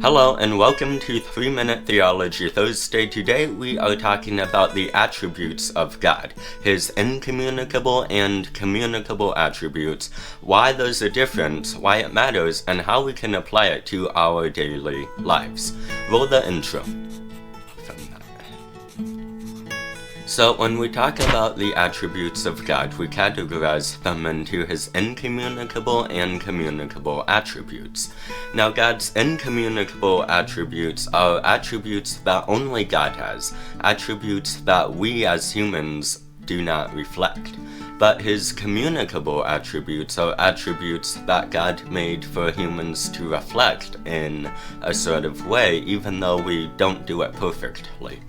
Hello and welcome to 3-Minute Theology Thursday. Today we are talking about the attributes of God, His incommunicable and communicable attributes, why there's a difference, why it matters, and how we can apply it to our daily lives. Roll the intro. So when we talk about the attributes of God, we categorize them into His incommunicable and communicable attributes. Now, God's incommunicable attributes are attributes that only God has, attributes that we as humans do not reflect. But His communicable attributes are attributes that God made for humans to reflect in a sort of way, even though we don't do it perfectly.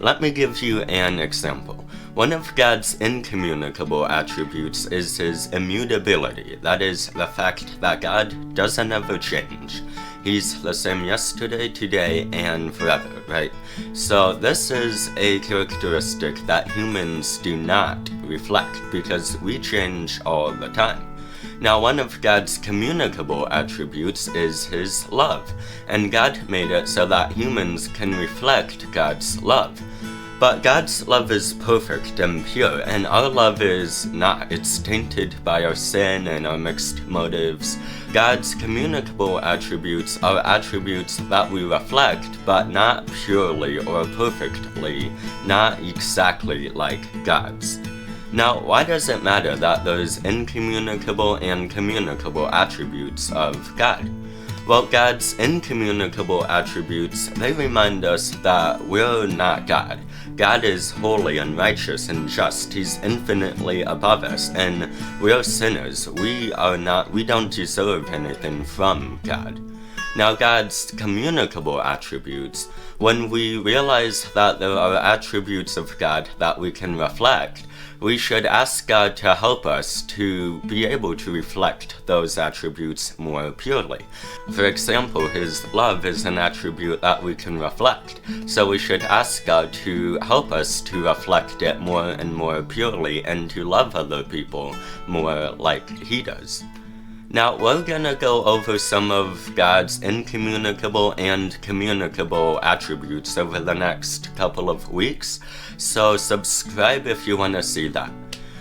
Let me give you an example. One of God's incommunicable attributes is His immutability. That is, the fact that God doesn't ever change. He's the same yesterday, today, and forever, right? So this is a characteristic that humans do not reflect because we change all the time. Now, one of God's communicable attributes is His love, and God made it so that humans can reflect God's love. But God's love is perfect and pure, and our love is not. It's tainted by our sin and our mixed motives. God's communicable attributes are attributes that we reflect, but not purely or perfectly, not exactly like God's. Now, why does it matter that there's incommunicable and communicable attributes of God? Well, God's incommunicable attributes, they remind us that we're not God. God is holy and righteous and just. He's infinitely above us, and we're sinners. We don't deserve anything from God. Now, God's communicable attributes, when we realize that there are attributes of God that we can reflect, we should ask God to help us to be able to reflect those attributes more purely. For example, His love is an attribute that we can reflect, so we should ask God to help us to reflect it more and more purely and to love other people more like He does. Now, we're gonna go over some of God's incommunicable and communicable attributes over the next couple of weeks, so subscribe if you want to see that.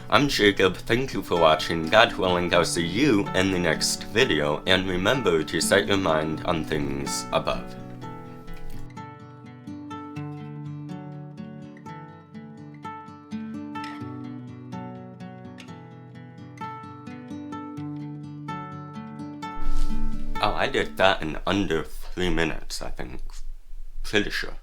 I'm Jacob, thank you for watching. God willing, I'll see you in the next video, and remember to set your mind on things above. Oh, I did that in under 3 minutes, I think. Pretty sure.